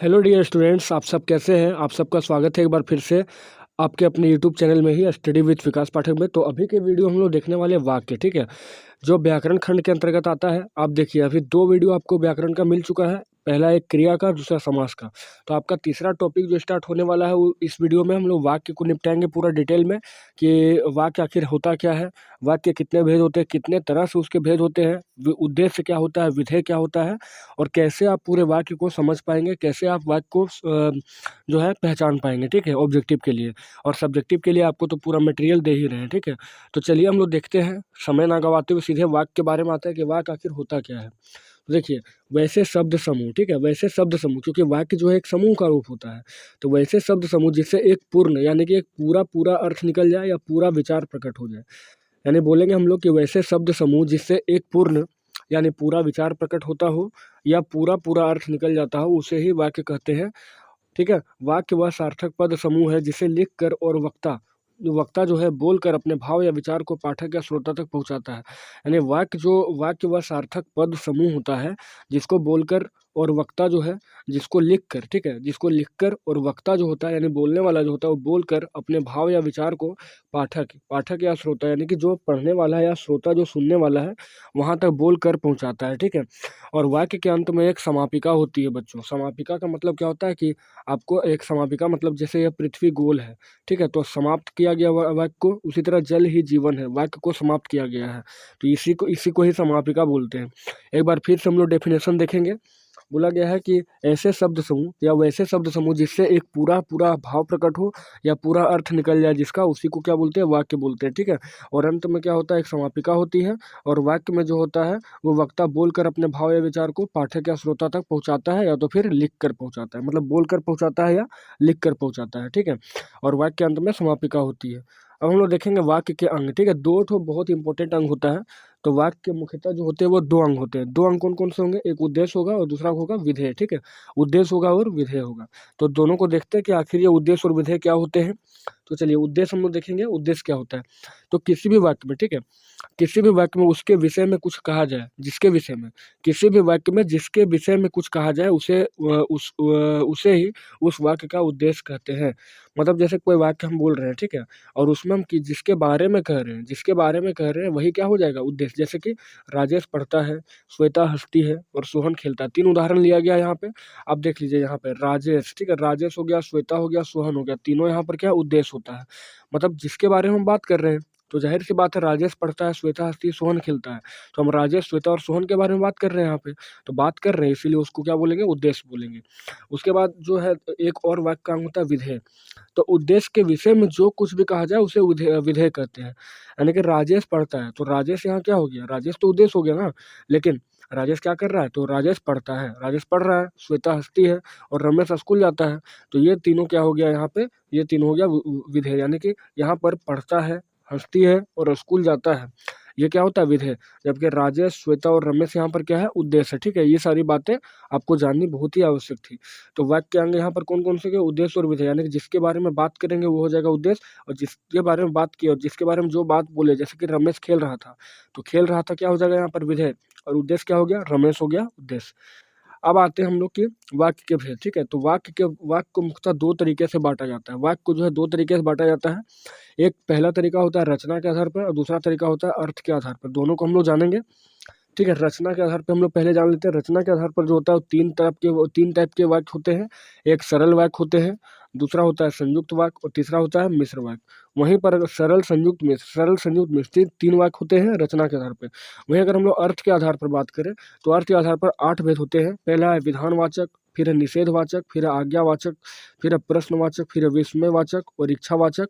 Hello dear students, आप सब कैसे हैं। आप सबका स्वागत है एक बार फिर से आपके अपने यूट्यूब चैनल में ही स्टडी विद विकास पाठक में। तो अभी के वीडियो हम लोग देखने वाले वाक्य, ठीक है, जो व्याकरण खंड के अंतर्गत आता है। आप देखिए अभी दो वीडियो आपको व्याकरण का मिल चुका है, पहला एक क्रिया का, दूसरा समास का। तो आपका तीसरा टॉपिक जो स्टार्ट होने वाला है वो इस वीडियो में हम लोग वाक्य को निपटाएंगे पूरा डिटेल में कि वाक्य आखिर होता क्या है, वाक्य कितने भेद होते हैं, कितने तरह से उसके भेद होते हैं, उद्देश्य क्या होता है, विधेय क्या होता है, और कैसे आप पूरे वाक्य को समझ पाएंगे, कैसे आप वाक्य को जो है पहचान पाएंगे, ठीक है, ऑब्जेक्टिव के लिए। और सब्जेक्टिव के लिए आपको तो पूरा मटेरियल दे ही रहे हैं, ठीक है। तो चलिए हम लोग देखते हैं, समय ना गवाते हुए सीधे वाक्य के बारे में आते हैं कि वाक्य आखिर होता क्या है। तो देखिए, वैसे शब्द समूह, ठीक है, वैसे शब्द समूह, क्योंकि वाक्य जो है एक समूह का रूप होता है। तो वैसे शब्द समूह जिससे एक पूर्ण यानी कि एक पूरा पूरा अर्थ निकल जाए या पूरा विचार प्रकट हो जाए, यानी बोलेंगे हम लोग कि वैसे शब्द समूह जिससे एक पूर्ण यानी पूरा विचार प्रकट होता हो या पूरा पूरा अर्थ निकल जाता हो, उसे ही वाक्य कहते हैं, ठीक है। वाक्य वह सार्थक पद समूह है जिसे लिख कर और वक्ता जो है बोलकर अपने भाव या विचार को पाठक या श्रोता तक पहुंचाता है। यानी वाक्य वह सार्थक पद समूह होता है जिसको बोलकर और वक्ता जो है जिसको लिखकर, ठीक है, जिसको लिखकर और वक्ता जो होता है यानी बोलने वाला जो होता है वो बोलकर अपने भाव या विचार को पाठक या श्रोता यानी कि जो पढ़ने वाला है या श्रोता जो सुनने वाला है वहां तक बोलकर पहुंचाता है, ठीक है। और वाक्य के अंत में एक समापिका होती है बच्चों। समापिका का मतलब क्या होता है कि आपको एक समापिका मतलब जैसे यह पृथ्वी गोल है, ठीक है, तो समाप्त किया गया वाक्य को, उसी तरह जल ही जीवन है, वाक्य को समाप्त किया गया है, तो इसी को ही समापिका बोलते हैं। एक बार फिर से हम लोग डेफिनेशन देखेंगे। बोला गया है कि ऐसे शब्द समूह या वैसे शब्द समूह जिससे एक पूरा पूरा भाव प्रकट हो या पूरा अर्थ निकल जाए जिसका, उसी को क्या बोलते हैं, वाक्य बोलते हैं, ठीक है। और अंत में क्या होता है, एक समापिका होती है। और वाक्य में जो होता है वो वक्ता बोलकर अपने भाव या विचार को पाठक या श्रोता तक पहुंचाता है या तो फिर लिख कर पहुंचाता है, मतलब बोलकर पहुंचाता है या लिख कर पहुंचाता है, ठीक है। और वाक्य के अंत में समापिका होती है। अब हम लोग देखेंगे वाक्य के अंग, ठीक है, दो ठो बहुत इंपॉर्टेंट अंग होता है। तो वाक्य के मुख्यतः जो होते हैं वो दो अंग होते हैं। दो अंग कौन कौन से होंगे, एक उद्देश्य होगा और दूसरा होगा विधेय, ठीक है। उद्देश्य होगा और विधेय होगा। तो दोनों को देखते हैं कि आखिर ये उद्देश्य और विधेय क्या होते हैं। तो चलिए उद्देश्य हम लोग देखेंगे, उद्देश्य क्या होता है। तो किसी भी वाक्य में, ठीक है, किसी भी वाक्य में उसके विषय में कुछ कहा जाए, जिसके विषय में, किसी भी वाक्य में जिसके विषय में कुछ कहा जाए उसे ही उस वाक्य का उद्देश्य कहते हैं। मतलब जैसे कोई वाक्य हम बोल रहे हैं, ठीक है, और उसमें हम जिसके बारे में कह रहे हैं, वही क्या हो जाएगा, उद्देश्य। जैसे कि राजेश पढ़ता है, श्वेता हंसती है और सोहन खेलता है। तीन उदाहरण लिया गया यहाँ पे। आप देख लीजिए यहाँ पे राजेश, ठीक है, राजेश हो गया, श्वेता हो गया, सोहन हो गया, तीनों यहाँ पर क्या उद्देश्य होता है। मतलब जिसके बारे में हम बात कर रहे हैं, तो जाहिर सी बात है राजेश पढ़ता है, श्वेता हंसती है, सोहन खेलता है। तो हम राजेश, श्वेता और सोहन के बारे में बात कर रहे हैं यहाँ पे। तो बात कर रहे हैं इसीलिए उसको क्या बोलेंगे, उद्देश्य बोलेंगे। उसके बाद जो है एक और वाक्य का अंग होता है विधेय। तो उद्देश्य के विषय में जो कुछ भी कहा जाए उसे विधेय कहते हैं। यानी कि राजेश पढ़ता है, तो राजेश यहाँ क्या हो गया, राजेश तो उद्देश्य हो गया ना। लेकिन राजेश क्या कर रहा है, तो राजेश पढ़ता है, राजेश पढ़ रहा है, श्वेता हंसती है और रमेश स्कूल जाता है। तो ये तीनों क्या हो गया यहाँ पे, ये तीनों हो गया विधेय। यानी कि यहाँ पर पढ़ता है, हंसती है और स्कूल जाता है, ये क्या होता है, विधेय। जबकि राजेश, श्वेता और रमेश यहाँ पर क्या है, उद्देश्य है, ठीक है। ये सारी बातें आपको जाननी बहुत ही आवश्यक थी। तो वाक्य के अंग यहाँ पर कौन कौन से के, उद्देश्य और विधेय। यानी कि जिसके बारे में बात करेंगे वो हो जाएगा उद्देश्य, और जिसके बारे में बात की और जिसके बारे में जो बात बोले, जैसे कि रमेश खेल रहा था, तो खेल रहा था क्या हो जाएगा यहाँ पर, विधेय। और उद्देश्य क्या हो गया, रमेश हो गया उद्देश्य। अब आते हैं हम लोग के वाक्य के भेद, ठीक है। तो वाक्य को मुख्यतः दो तरीके से बांटा जाता है। वाक्य को जो है दो तरीके से बांटा जाता है। एक पहला तरीका होता है रचना के आधार पर और दूसरा तरीका होता है अर्थ के आधार पर। दोनों को हम लोग जानेंगे, ठीक है। रचना के आधार पे हम लोग पहले जान लेते हैं। रचना के आधार पर जो होता है वो तीन टाइप के वाक्य होते हैं। एक सरल वाक्य होते हैं, दूसरा होता है संयुक्त वाक्य और तीसरा होता है मिश्र वाक्य। वहीं पर अगर सरल संयुक्त मिश्र तीन वाक्य होते हैं रचना के आधार पर। वहीं अगर हम लोग अर्थ के आधार पर बात करें तो अर्थ के आधार पर 8 भेद होते हैं। पहला है विधानवाचक, फिर है निषेधवाचक, फिर है आज्ञावाचक, फिर है प्रश्नवाचक, फिर है विस्मयवाचक और इच्छावाचक,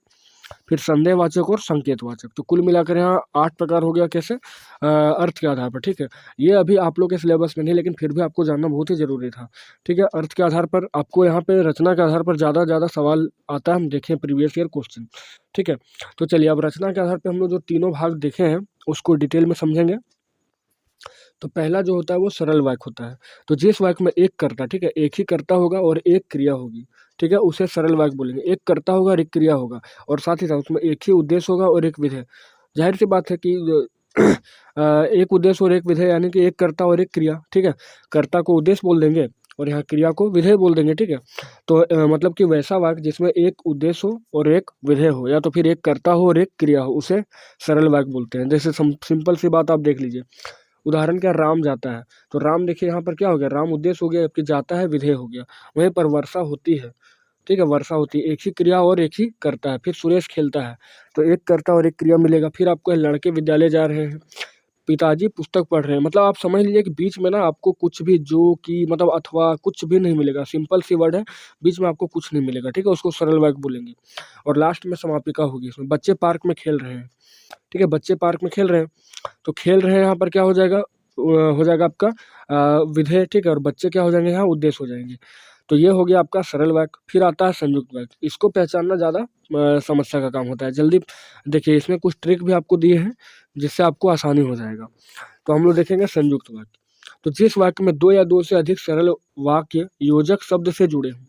फिर संदेहवाचक और संकेतवाचक। तो कुल मिलाकर यहाँ 8 प्रकार हो गया, कैसे, अर्थ के आधार पर, ठीक है। ये अभी आप लोग के सिलेबस में नहीं, लेकिन फिर भी आपको जानना बहुत ही जरूरी था, ठीक है। अर्थ के आधार पर आपको यहाँ पे रचना के आधार पर ज़्यादा सवाल आता है। हम देखें प्रीवियस ईयर क्वेश्चन, ठीक है। तो चलिए अब रचना के आधार पर हम लोग जो तीनों भाग देखे हैं उसको डिटेल में समझेंगे। तो पहला जो होता है वो सरल वाक्य होता है। तो जिस वाक्य में एक कर्ता, ठीक है, एक ही कर्ता होगा और एक क्रिया होगी, ठीक है, उसे सरल वाक्य बोलेंगे। एक कर्ता होगा और एक क्रिया होगा और साथ ही साथ उसमें एक ही उद्देश्य होगा और एक विधेय। जाहिर सी बात है कि एक उद्देश्य और एक विधेय यानी कि एक कर्ता और एक क्रिया, ठीक है। कर्ता को उद्देश्य बोल देंगे और यहाँ क्रिया को विधेय बोल देंगे, ठीक है। तो मतलब कि वैसा वाक्य जिसमें एक उद्देश्य हो और एक विधेय हो, या तो फिर एक कर्ता हो और एक क्रिया हो, उसे सरल वाक्य बोलते हैं। जैसे सिंपल सी बात आप देख लीजिए, उदाहरण क्या, राम जाता है, तो राम देखिए यहाँ पर क्या हो गया, राम उद्देश्य हो गया, जबकि जाता है विधेय हो गया। वहीं पर वर्षा होती है, ठीक है, वर्षा होती है, एक ही क्रिया और एक ही कर्ता है। फिर सुरेश खेलता है, तो एक कर्ता और एक क्रिया मिलेगा। फिर आपको लड़के विद्यालय जा रहे हैं, पिताजी पुस्तक पढ़ रहे हैं, मतलब आप समझ लीजिए कि बीच में ना आपको कुछ भी, जो कि मतलब अथवा कुछ भी नहीं मिलेगा, सिंपल सी वर्ड है, बीच में आपको कुछ नहीं मिलेगा, ठीक है, उसको सरल वाक्य बोलेंगे। और लास्ट में समापिका होगी इसमें, बच्चे पार्क में खेल रहे हैं, ठीक है, बच्चे पार्क में खेल रहे हैं, तो खेल रहे हैं यहाँ पर क्या हो जाएगा, हो जाएगा आपका विधेय, ठीक है, और बच्चे क्या हो जाएंगे यहाँ, उद्देश्य हो जाएंगे। तो ये हो गया आपका सरल वाक्य। फिर आता है संयुक्त वाक्य, इसको पहचानना ज़्यादा समस्या का काम होता है। जल्दी देखिए, इसमें कुछ ट्रिक भी आपको दिए हैं जिससे आपको आसानी हो जाएगा। तो हम लोग देखेंगे संयुक्त वाक्य। तो जिस वाक्य में दो या दो से अधिक सरल वाक्य योजक शब्द से जुड़े हों,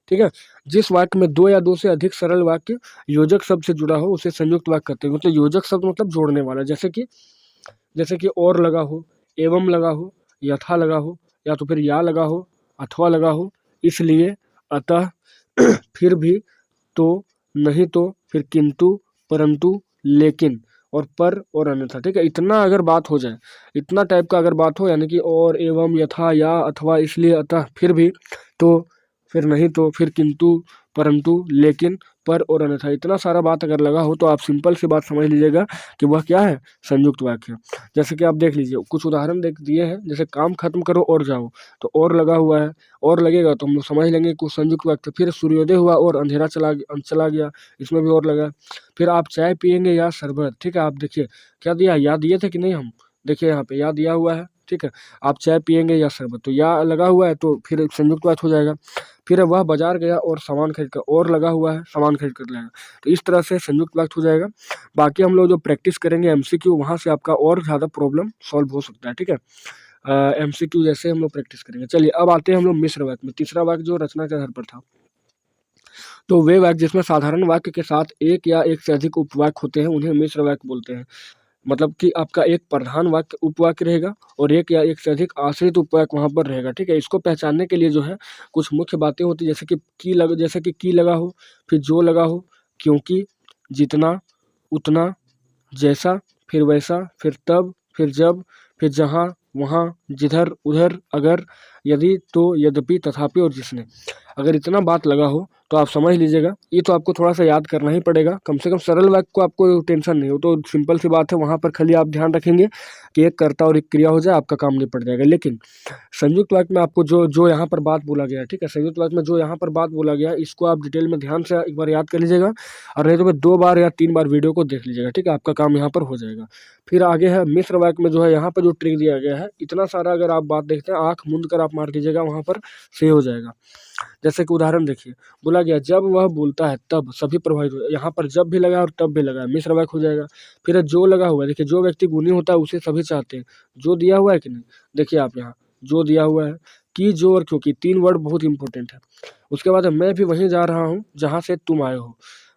ठीक है, जिस वाक्य में दो या दो से अधिक सरल वाक्य योजक शब्द से जुड़ा हो उसे संयुक्त वाक्य कहते हैं। मतलब योजक शब्द मतलब जोड़ने वाला, जैसे कि और लगा हो, एवं लगा हो, यथा लगा हो, या तो फिर या लगा हो, अथवा लगा हो, इसलिए, अतः, फिर भी, तो, नहीं तो, फिर किंतु, परंतु, लेकिन, और पर और अन्यथा, ठीक है। इतना अगर बात हो जाए, इतना टाइप का अगर बात हो, यानी कि और, एवं, यथा, या, अथवा, इसलिए, अतः, फिर भी, तो, फिर नहीं तो, फिर किंतु, परंतु, लेकिन, पर और अन्यथा, इतना सारा बात अगर लगा हो तो आप सिंपल सी बात समझ लीजिएगा कि वह क्या है, संयुक्त वाक्य। जैसे कि आप देख लीजिए, कुछ उदाहरण देख दिए हैं, जैसे काम खत्म करो और जाओ, तो और लगा हुआ है, और लगेगा तो हम लोग समझ लेंगे कुछ संयुक्त वाक्य। फिर सूर्योदय हुआ और अंधेरा चला गया, इसमें भी और लगा। फिर आप चाय पियेंगे या शरबत, ठीक है, आप देखिए क्या दिया, या दिए थे कि नहीं, हम देखिए यहाँ पे या दिया हुआ है, ठीक है, आप चाय पियेंगे या शरबत, तो या लगा हुआ है, तो फिर संयुक्त वाक्य हो जाएगा। फिर वह बाजार गया और सामान खरीद कर, और लगा हुआ है, सामान खरीद कर लाएगा, तो इस तरह से संयुक्त वाक्य हो जाएगा। बाकी हम लोग जो प्रैक्टिस करेंगे एमसीक्यू, वहाँ से आपका और ज़्यादा प्रॉब्लम सॉल्व हो सकता है, ठीक है। एमसीक्यू जैसे हम लोग प्रैक्टिस करेंगे। चलिए अब आते हैं हम लोग मिश्र वाक्य में। तीसरा वाक्य जो रचना के आधार पर था, तो वे वाक्य जिसमें साधारण वाक्य के साथ एक या एक से अधिक उपवाक्य होते हैं उन्हें मिश्र वाक्य बोलते हैं। मतलब कि आपका एक प्रधान वाक्य उपवाक्य रहेगा और एक या एक से अधिक आश्रित उपवाक्य वहाँ पर रहेगा, ठीक है। इसको पहचानने के लिए जो है कुछ मुख्य बातें होती है, जैसे कि की लगा हो, फिर जो लगा हो, क्योंकि, जितना, उतना, जैसा, फिर वैसा, फिर तब, फिर जब, फिर जहाँ, वहाँ, जिधर, उधर, अगर, यदि, तो, यद्यपि, तथापि और जिसने। अगर इतना बात लगा हो तो आप समझ लीजिएगा, ये तो आपको थोड़ा सा याद करना ही पड़ेगा, कम से कम सरल वाक्य को आपको टेंशन नहीं हो, तो सिंपल सी बात है, वहाँ पर खाली आप ध्यान रखेंगे कि एक कर्ता और एक क्रिया हो जाए, आपका काम निपट जाएगा। लेकिन संयुक्त वाक्य में आपको जो जो यहाँ पर बात बोला गया है, ठीक है, संयुक्त वाक्य में जो यहाँ पर बात बोला गया है, इसको आप डिटेल में ध्यान से एक बार याद कर लीजिएगा, और नहीं तो फिर 2 बार या 3 बार वीडियो को देख लीजिएगा, ठीक है, आपका काम यहाँ पर हो जाएगा। फिर आगे है मिश्र वाक्य में, जो है यहाँ पर जो ट्रिक दिया गया है, इतना सारा अगर आप बात देखते हैं, आँख मूंद कर आप मार दीजिएगा, वहाँ पर सही हो जाएगा। जैसे कि उदाहरण देखिए, बोला गया जब वह बोलता है तब सभी प्रभावित हो, यहाँ पर जब भी लगा है और तब भी लगा है, मिश्र वाक्य हो जाएगा। फिर है जो लगा हुआ है, देखिए जो व्यक्ति गुणी होता है उसे सभी चाहते हैं, जो दिया हुआ है कि नहीं, देखिए आप यहाँ जो दिया हुआ है, कि, जो और क्योंकि, 3 वर्ड बहुत इंपॉर्टेंट है। उसके बाद है मैं भी वहीं जा रहा हूँ जहाँ से तुम आए हो,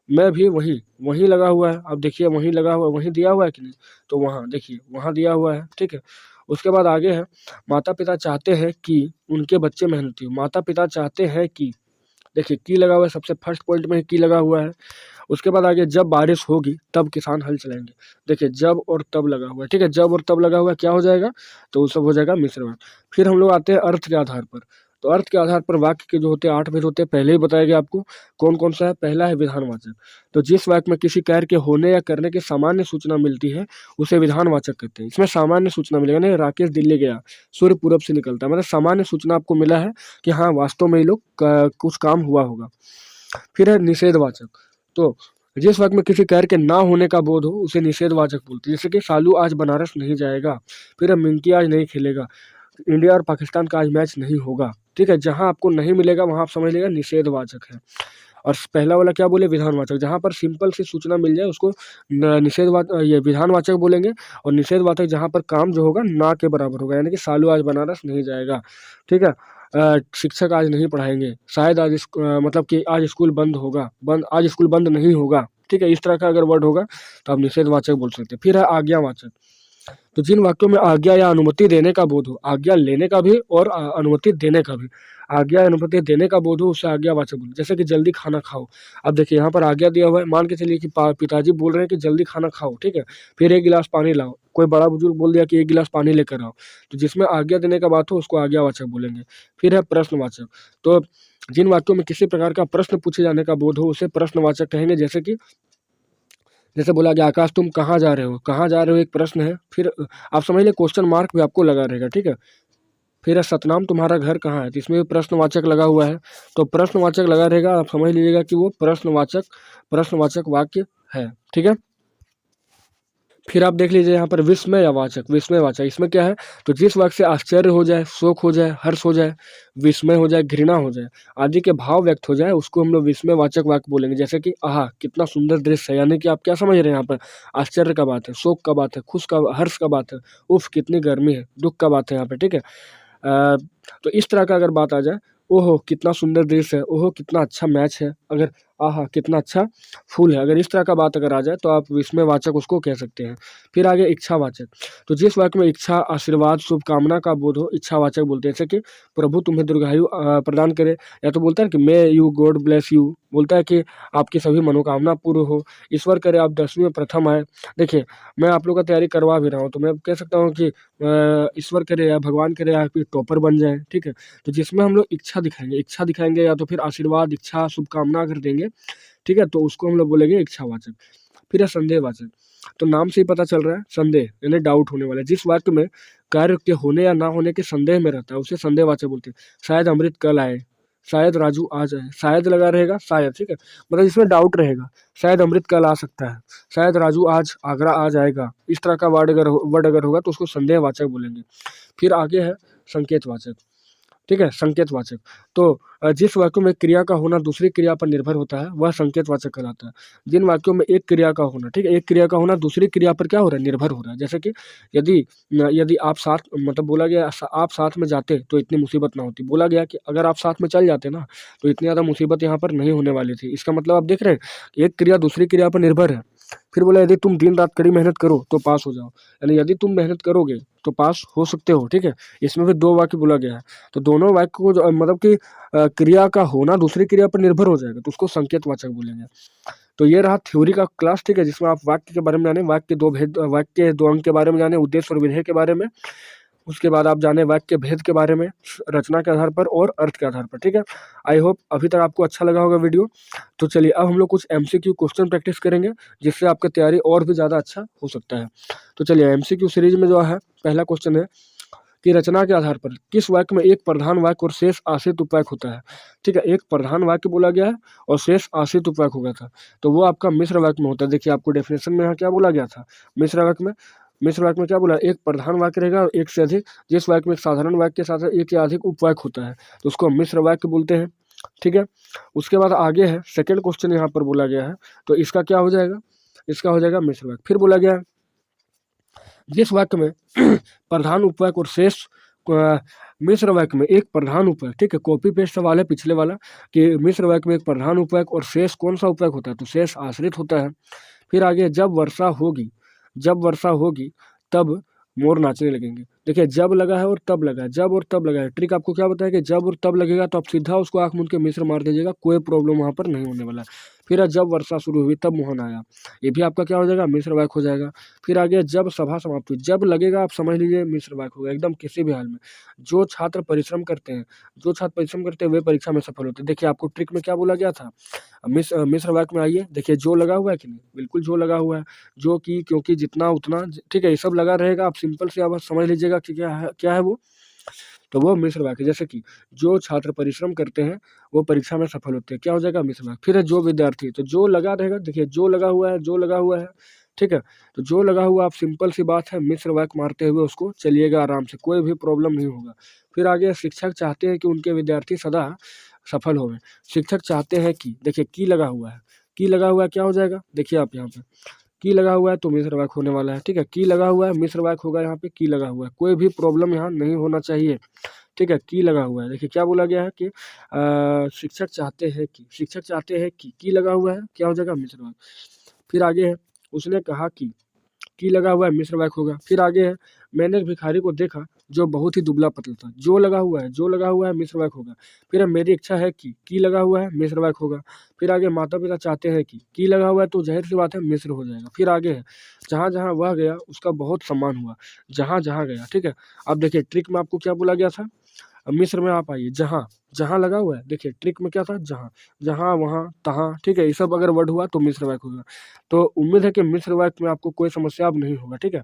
मैं भी वहीं लगा हुआ है, अब देखिए वहीं लगा हुआ है, वहीं दिया हुआ है कि नहीं, तो वहाँ देखिए वहाँ दिया हुआ है, ठीक है। उसके बाद आगे है माता पिता चाहते हैं कि उनके बच्चे मेहनती हो, माता पिता चाहते हैं कि, देखिए की लगा हुआ है, सबसे फर्स्ट पॉइंट में की लगा हुआ है। उसके बाद आगे जब बारिश होगी तब किसान हल चलाएंगे, देखिए जब और तब लगा हुआ है, ठीक है, जब और तब लगा हुआ है, क्या हो जाएगा, तो वो सब हो जाएगा मिश्र वाक्य। फिर हम लोग आते हैं अर्थ के आधार पर, तो अर्थ के आधार पर वाक्य के जो होते हैं 8 भेद होते हैं, पहले ही बताया गया आपको कौन कौन सा है। पहला है विधानवाचक, तो जिस वाक्य में किसी कार्य के होने या करने की सामान्य सूचना मिलती है उसे विधानवाचक कहते हैं। इसमें सामान्य सूचना मिलेगा, नहीं राकेश दिल्ली गया, सूर्य पूरब से निकलता है, मतलब सामान्य सूचना आपको मिला है कि हाँ वास्तव में ये लोग कुछ काम हुआ होगा। फिर है निषेधवाचक, तो जिस वाक्य में किसी कार्य के ना होने का बोध हो उसे निषेधवाचक बोलते हैं, जैसे कि सालू आज बनारस नहीं जाएगा, फिर है मिंकी आज नहीं खेलेगा, इंडिया और पाकिस्तान का आज मैच नहीं होगा, ठीक है। जहां आपको नहीं मिलेगा वहां आप समझ लीजिएगा निषेधवाचक है। और पहला वाला क्या बोले, विधानवाचक, जहां पर सिंपल सी सूचना मिल जाए उसको ये विधानवाचक बोलेंगे। और निषेधवाचक जहां पर काम जो होगा ना के बराबर होगा, यानी कि सालू आज बनारस नहीं जाएगा, ठीक है, शिक्षक आज नहीं पढ़ाएंगे, शायद आज मतलब कि आज स्कूल बंद होगा, आज स्कूल बंद नहीं होगा, ठीक है, इस तरह का अगर वर्ड होगा तो आप निषेधवाचक बोल सकते हैं। फिर है आज्ञावाचक, तो जिन वाक्यों में आज्ञा या अनुमति देने का बोध हो, आज्ञा लेने का भी और अनुमति देने का भी। आज्ञा या अनुमति देने का बोध हो उसे आज्ञावाचक बोलो। जैसे कि जल्दी खाना खाओ। अब देखिए यहाँ पर आज्ञा दिया हुआ है, मान के चलिए कि पिताजी बोल रहे हैं कि जल्दी खाना खाओ, ठीक है, फिर 1 गिलास पानी लाओ। कोई बड़ा बुजुर्ग बोल दिया कि 1 गिलास पानी लेकर आओ, तो जिसमें आज्ञा देने का बात हो उसको आज्ञावाचक बोलेंगे। फिर है प्रश्नवाचक। तो जिन वाक्यों में किसी प्रकार का प्रश्न पूछे जाने का बोध हो उसे प्रश्नवाचक कहेंगे। जैसे बोला कि आकाश तुम कहाँ जा रहे हो, कहाँ जा रहे हो एक प्रश्न है, फिर आप समझ लें क्वेश्चन मार्क भी आपको लगा रहेगा, ठीक है। फिर है सतनाम तुम्हारा घर कहाँ है, तो इसमें भी प्रश्नवाचक लगा हुआ है, तो प्रश्नवाचक लगा रहेगा, आप समझ लीजिएगा कि वो प्रश्नवाचक वाक्य है, ठीक है। फिर आप देख लीजिए यहाँ पर विस्मयवाचक, इसमें क्या है, तो जिस वाक्य से आश्चर्य हो जाए, शोक हो जाए, हर्ष हो जाए, विस्मय हो जाए, घृणा हो जाए आदि के भाव व्यक्त हो जाए, उसको हम लोग विस्मयवाचक वाक्य बोलेंगे। जैसे कि आहा कितना सुंदर दृश्य है, यानी कि आप क्या समझ रहे हैं यहाँ पर, आश्चर्य का बात है, शोक का बात है, हर्ष का बात है, उफ कितनी गर्मी है, दुख का बात है यहाँ पे, ठीक है। तो इस तरह का अगर बात आ जाए, ओहो कितना सुंदर दृश्य है, ओहो कितना अच्छा मैच है, अगर आहा कितना अच्छा फूल है, अगर इस तरह का बात अगर आ जाए तो आप विस्मयवाचक उसको कह सकते हैं। फिर आगे इच्छावाचक, तो जिस वाक्य में इच्छा, आशीर्वाद, शुभकामना का बोध हो इच्छावाचक बोलते हैं। जैसे कि प्रभु तुम्हें दीर्घायु प्रदान करे, या तो बोलता है कि may you God bless you, बोलता है कि आपकी सभी मनोकामना पूर्ण हो, ईश्वर करे आप 10वीं में प्रथम आए। देखिए मैं आप लोग का तैयारी करवा भी रहा हूँ, तो मैं कह सकता हूँ कि ईश्वर करे या भगवान करे आप टॉपर बन जाए, ठीक है। तो जिसमें हम लोग इच्छा दिखाएंगे या तो फिर आशीर्वाद, इच्छा, शुभकामना अगर देंगे, ठीक है, तो उसको हम लोग बोलेंगे इच्छावाचक। फिर है संदेहवाचक, तो नाम से ही पता चल रहा है संदेह यानी डाउट होने वाला है। जिस वाक्य में कार्य के होने या ना होने के संदेह में रहता है उसे संदेहवाचक बोलते हैं। शायद अमृत कल आए, शायद राजू आ जाए, शायद लगा रहेगा, शायद, ठीक है, मतलब इसमें डाउट रहेगा, शायद अमृत कल आ सकता है, शायद राजू आज आगरा आ जाएगा, इस तरह का वर्ड अगर होगा तो उसको संदेहवाचक बोलेंगे। फिर आगे है संकेतवाचक, ठीक है, संकेतवाचक। तो जिस वाक्यों में क्रिया का होना दूसरी क्रिया पर निर्भर होता है वह संकेतवाचक कहलाता है। जिन वाक्यों में एक क्रिया का होना, ठीक है, एक क्रिया का होना दूसरी क्रिया पर क्या हो रहा है, निर्भर हो रहा है। जैसे कि यदि यदि आप साथ, मतलब बोला गया आप साथ में जाते तो इतनी मुसीबत ना होती, बोला गया कि अगर आप साथ में चल जाते ना तो इतनी ज़्यादा मुसीबत यहाँ पर नहीं होने वाली थी। इसका मतलब आप देख रहे हैं कि एक क्रिया दूसरी क्रिया पर निर्भर है। फिर बोला यदि तुम दिन रात कड़ी मेहनत करो तो पास हो जाओ, यानी यदि तुम मेहनत करोगे तो पास हो सकते हो, ठीक है। इसमें भी 2 वाक्य बोला गया है, तो दोनों वाक्य को मतलब कि क्रिया का होना दूसरी क्रिया पर निर्भर हो जाएगा तो उसको संकेतवाचक बोलेंगे। तो ये रहा थ्योरी का क्लास, ठीक है, जिसमें आप वाक्य के बारे में जाने, वाक्य 2 अंग के बारे में जाने, उद्देश्य और विधेय के बारे में, उसके बाद आप जाने वाक्य के भेद के बारे में, रचना के आधार पर और अर्थ के आधार पर, ठीक है। आई होप अभी तक आपको अच्छा लगा होगा वीडियो। तो चलिए अब हम लोग कुछ एमसीक्यू क्वेश्चन प्रैक्टिस करेंगे जिससे आपका तैयारी और भी ज़्यादा अच्छा हो सकता है। तो चलिए एमसीक्यू सीरीज में जो है पहला क्वेश्चन है कि रचना के आधार पर किस वाक्य में एक प्रधान वाक्य और शेष आश्रित उपवाक्य होता है, ठीक है। एक प्रधान वाक्य बोला गया है और शेष आश्रित उपवाक्य हो गया था, तो वो आपका मिश्र वाक्य में होता है। देखिए आपको डेफिनेशन में यहाँ क्या बोला गया था, मिश्र वाक्य में क्या बोला, एक प्रधान वाक्य रहेगा और एक से अधिक, जिस वाक्य में एक साधारण वाक्य के साथ एक या अधिक उपवाक्य होता है तो उसको मिश्र वाक्य बोलते हैं, ठीक है। उसके बाद आगे है सेकेंड क्वेश्चन यहाँ पर बोला गया है, तो इसका क्या हो जाएगा, इसका हो जाएगा मिश्र वाक्य। फिर बोला गया जिस वाक्य में प्रधान उपवाक्य और शेष मिश्र वाक्य में एक प्रधान उपवाक्य, ठीक है, कॉपी पेस्ट सवाल है पिछले वाला कि मिश्र वाक्य में एक प्रधान उपवाक्य और शेष कौन सा उपवाक्य होता है, तो शेष आश्रित होता है। फिर आगे जब वर्षा होगी तब मोर नाचने लगेंगे। देखिए जब लगा है और तब लगा है, जब और तब लगा है, ट्रिक आपको क्या बताया कि जब और तब लगेगा तो आप सीधा उसको आंख मूंद के मिश्र मार दीजिएगा, कोई प्रॉब्लम वहाँ पर नहीं होने वाला है। फिर है जब वर्षा शुरू हुई तब मोहन आया, ये भी आपका क्या हो जाएगा, मिश्र वाक्य हो जाएगा। फिर आगे जब सभा समाप्त हुई, जब लगेगा आप समझ लीजिए मिश्र वाक्य होगा एकदम किसी भी हाल में। जो छात्र परिश्रम करते हैं वे परीक्षा में सफल होते हैं। देखिए आपको ट्रिक में क्या बोला गया था, मिश्र वाक्य में आइए, देखिए जो लगा हुआ है कि नहीं, बिल्कुल जो लगा हुआ है, जो कि, क्योंकि, जितना, उतना, ठीक है, ये सब लगा रहेगा। आप सिंपल से आप समझ लीजिएगा कि क्या है वो, तो वो मिश्र वाक्य। जैसे कि जो छात्र परिश्रम करते हैं वो परीक्षा में सफल होते हैं, क्या हो जाएगा, मिश्र वाक्य। फिर है जो विद्यार्थी, तो जो लगा रहेगा, देखिए जो लगा हुआ है, ठीक है, तो जो लगा हुआ, आप सिंपल सी बात है मिश्र वाक्य मारते हुए उसको चलिएगा आराम से, कोई भी प्रॉब्लम नहीं होगा। फिर आगे शिक्षक चाहते हैं कि उनके विद्यार्थी सदा सफल हों, शिक्षक चाहते हैं कि, देखिए की लगा हुआ है, क्या हो जाएगा, देखिए आप यहाँ पे की लगा हुआ है तो मिश्र वाक्य होने वाला है, ठीक है, की लगा हुआ है मिश्र वाक्य होगा, यहाँ पे की लगा हुआ है, कोई भी प्रॉब्लम यहाँ नहीं होना चाहिए, ठीक है। की लगा हुआ है, देखिए क्या बोला गया है कि शिक्षक चाहते हैं कि लगा हुआ है, क्या हो जाएगा, मिश्र वाक्य। फिर आगे है उसने कहा कि, की लगा हुआ है मिश्र वाक्य होगा। फिर आगे है, मैंने एक भिखारी को देखा जो बहुत ही दुबला पतला था, जो लगा हुआ है मिश्र वाक्य होगा। फिर है, मेरी इच्छा है कि की लगा हुआ है मिश्र वाक्य होगा। फिर आगे, माता पिता चाहते हैं कि की लगा हुआ है तो जाहिर सी बात है मिश्र हो जाएगा। फिर आगे है, जहाँ जहाँ वह गया उसका बहुत सम्मान हुआ, जहाँ जहाँ गया, ठीक है। अब देखिए ट्रिक में आपको क्या बोला गया था, अब मिस्र में आप आइए, जहाँ जहाँ लगा हुआ है, देखिए ट्रिक में क्या था, जहाँ जहाँ वहाँ तहाँ, ठीक है। ये सब अगर वर्ड हुआ तो मिस्र वाक्य होगा। तो उम्मीद है कि मिस्र वाक्य में आपको कोई समस्या अब नहीं होगा, ठीक है।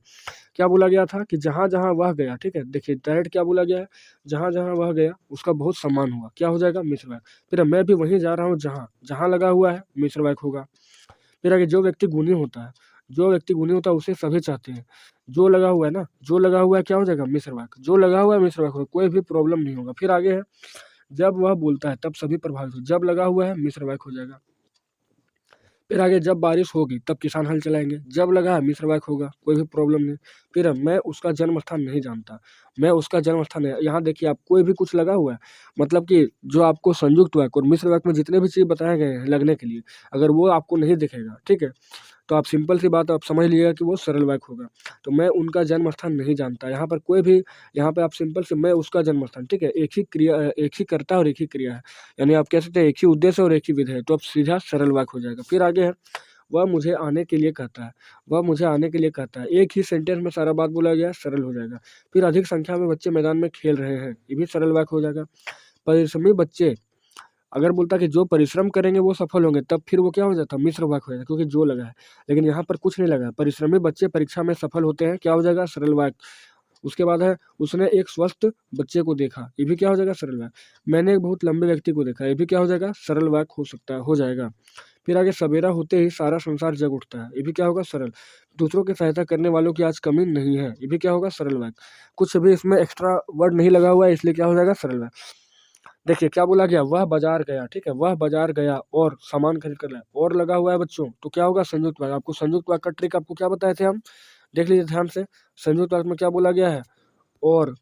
क्या बोला गया था कि जहाँ जहाँ वह गया, ठीक है। देखिए डायरेक्ट क्या बोला गया है, जहाँ जहाँ वह गया उसका बहुत सम्मान हुआ, क्या हो जाएगा मिस्र वाक्य। फिर मैं भी वहीं जा रहा हूँ जहाँ जहाँ लगा हुआ है मिस्र वाक्य होगा। फिर आगे, जो व्यक्ति गुणी होता है, जो व्यक्ति गुणी होता है उसे सभी चाहते हैं। जो लगा हुआ है ना, जो लगा हुआ है क्या हो जाएगा मिश्र वाक्य, जो लगा हुआ है मिश्र वाक्य होगा, कोई भी प्रॉब्लम नहीं होगा। फिर आगे है, जब वह बोलता है तब सभी प्रभावित हो, जब लगा हुआ है मिश्र वाक्य हो जाएगा। फिर आगे, जब बारिश होगी तब किसान हल चलाएंगे, जब लगा है मिश्र वाक्य होगा, कोई भी प्रॉब्लम नहीं। फिर है, मैं उसका जन्म स्थान नहीं जानता, मैं उसका जन्म स्थान है, यहाँ देखिए आप कोई भी कुछ लगा हुआ है, मतलब कि जो आपको संयुक्त वाक्य और मिश्र वाक्य में जितने भी चीज़ बताए गए हैं लगने के लिए, अगर वो आपको नहीं दिखेगा, ठीक है, तो आप सिंपल सी बात आप समझ लीजिएगा कि वो सरल वाक्य होगा। तो मैं उनका जन्म स्थान नहीं जानता, यहाँ पर कोई भी, यहाँ पे आप सिंपल से मैं उसका जन्म स्थान, ठीक है, एक ही क्रिया, एक ही कर्ता और एक ही क्रिया है, यानी आप कह सकते हैं एक ही उद्देश्य और एक ही विधेय है, तो अब सीधा सरल वाक्य हो जाएगा। फिर आगे है, वह मुझे आने के लिए कहता है, वह मुझे आने के लिए कहता है, एक ही सेंटेंस में सारा बात बोला गया, सरल हो जाएगा। फिर अधिक संख्या में बच्चे मैदान में खेल रहे हैं, ये भी सरल वाक्य हो जाएगा। परिश्रमी बच्चे, अगर बोलता कि जो परिश्रम करेंगे वो सफल होंगे, तब फिर वो क्या हो जाता, मिश्र वाक्य हो जाता, क्योंकि जो लगा है। लेकिन यहाँ पर कुछ नहीं लगा है, परिश्रमी बच्चे परीक्षा में सफल होते हैं, क्या हो जाएगा सरल वाक्य। उसके बाद है, उसने एक स्वस्थ बच्चे को देखा, ये भी क्या हो जाएगा सरल वाक्य। मैंने एक बहुत लंबे व्यक्ति को देखा, ये भी क्या हो जाएगा सरल वाक्य हो सकता है, हो जाएगा। फिर आगे, सवेरा होते ही सारा संसार जग उठता है, ये भी क्या होगा सरल। दूसरों की सहायता करने वालों की आज कमी नहीं है, ये भी क्या होगा सरल वाक्य। कुछ भी इसमें एक्स्ट्रा वर्ड नहीं लगा हुआ है, इसलिए क्या हो जाएगा सरल वाक्य। देखिए क्या बोला गया, वह बाजार गया, ठीक है, वह बाजार गया और सामान खरीद कर लाया, और लगा हुआ है बच्चों, तो क्या होगा संयुक्त वाक्य। आपको संयुक्त वाक्य का ट्रिक आपको क्या बताए थे हम, देख लीजिए ध्यान से। संयुक्त वाक्य में क्या बोला गया है, और,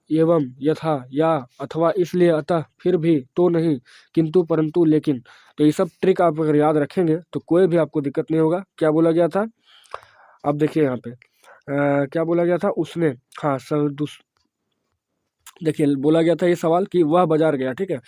एवं, यथा, या, अथवा, इसलिए, अतः, फिर भी, तो नहीं, किंतु, परंतु, लेकिन। तो ये सब ट्रिक आप अगर याद रखेंगे तो कोई भी आपको दिक्कत नहीं होगा। क्या बोला गया था, अब देखिए यहाँ पे क्या बोला गया था, उसने, हाँ सर, देखिए बोला गया था ये सवाल कि वह बाजार गया, ठीक है।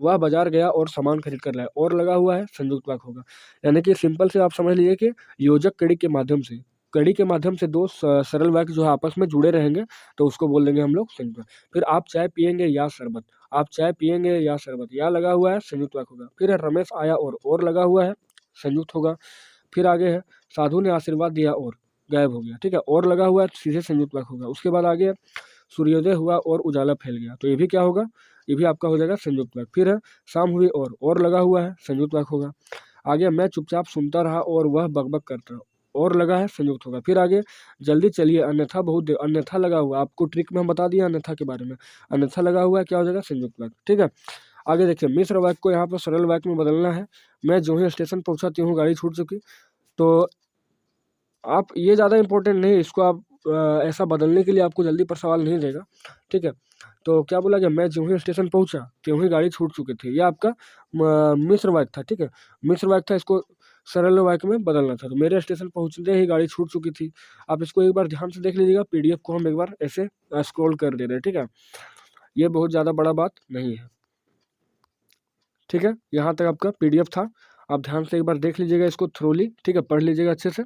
वह बाजार गया और सामान खरीद कर लाया, और लगा हुआ है संयुक्त वाक्य होगा। यानी कि सिंपल से आप समझ लीजिए कि योजक कड़ी के माध्यम से, कड़ी के माध्यम से दो सरल वाक्य जो आपस में जुड़े रहेंगे तो उसको बोल देंगे हम लोग संयुक्त वाक्य। फिर आप चाय पियेंगे या शरबत, आप चाय पियेंगे या शरबत, या लगा हुआ है संयुक्त वाक्य होगा। फिर है, रमेश आया और लगा हुआ है संयुक्त होगा। फिर आगे है, साधु ने आशीर्वाद दिया और गायब हो गया, ठीक है, और लगा हुआ है सीधे संयुक्त वाक्य होगा। उसके बाद आगे, सूर्योदय हुआ और उजाला फैल गया, तो ये भी क्या होगा, ये भी आपका हो जाएगा संयुक्त वाक्य। फिर है, शाम हुई और लगा हुआ है संयुक्त वाक्य होगा। आगे, मैं चुपचाप सुनता रहा और वह बकबक करता रहा, और लगा है संयुक्त होगा। फिर आगे, जल्दी चलिए अन्यथा बहुत देर, अन्यथा लगा हुआ, आपको ट्रिक में हम बता दिया अन्यथा के बारे में, अन्यथा लगा हुआ है, क्या हो जाएगा संयुक्त वाक्य, ठीक है। आगे देखिए, मिश्र वाक्य को यहाँ पर सरल वाक्य में बदलना है। मैं जो ही स्टेशन पहुँचा त्यों गाड़ी छूट चुकी, तो आप ये ज़्यादा इंपॉर्टेंट नहीं, इसको आप ऐसा बदलने के लिए आपको जल्दी पर सवाल नहीं देगा, ठीक है। तो क्या बोला गया, मैं जो ही स्टेशन पहुंचा त्यों ही गाड़ी छूट चुकी थी, ये आपका मिश्र वाक्य था, ठीक है, मिश्र वाक्य था, इसको सरल वाक्य में बदलना था। तो मेरे स्टेशन पहुंचते ही गाड़ी छूट चुकी थी। आप इसको एक बार ध्यान से देख लीजिएगा, पीडीएफ को हम एक बार ऐसे स्क्रॉल कर दे रहे हैं, ठीक है, ये बहुत ज़्यादा बड़ा बात नहीं है, ठीक है। यहाँ तक आपका पीडीएफ था, आप ध्यान से एक बार देख लीजिएगा इसको थ्रोली, ठीक है, पढ़ लीजिएगा अच्छे से।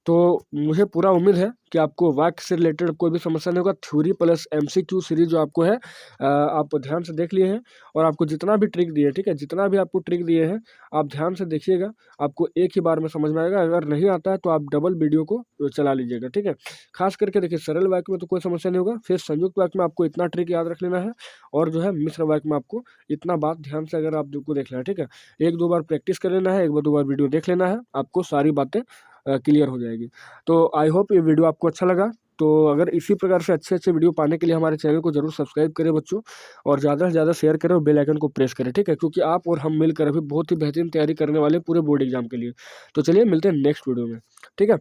तो मुझे पूरा उम्मीद है कि आपको वाक्य से रिलेटेड कोई भी समस्या नहीं होगा। थ्योरी प्लस एमसीक्यू सीरीज जो आपको है, आप ध्यान से देख लिए हैं, और आपको जितना भी ट्रिक दिए, ठीक है, जितना भी आपको ट्रिक दिए हैं आप ध्यान से देखिएगा, आपको एक ही बार में समझ में आएगा। अगर नहीं आता है तो आप डबल वीडियो को चला लीजिएगा, ठीक है। खास करके देखिए, सरल वाक्य में तो कोई समस्या नहीं होगा, फिर संयुक्त वाक्य में आपको इतना ट्रिक याद रख लेना है, और जो है मिश्र वाक्य में आपको इतना बात ध्यान से अगर आपको देख लेना है, ठीक है, एक दो बार प्रैक्टिस कर लेना है, एक बार दो बार वीडियो देख लेना है, आपको सारी बातें क्लियर हो जाएगी। तो आई होप ये वीडियो आपको अच्छा लगा। तो अगर इसी प्रकार से अच्छे अच्छे वीडियो पाने के लिए हमारे चैनल को जरूर सब्सक्राइब करें बच्चों, और ज़्यादा से ज़्यादा शेयर करें और बेल आइकन को प्रेस करें, ठीक है, क्योंकि आप और हम मिलकर अभी बहुत ही बेहतरीन तैयारी करने वाले पूरे बोर्ड एग्जाम के लिए। तो चलिए मिलते हैं नेक्स्ट वीडियो में, ठीक है।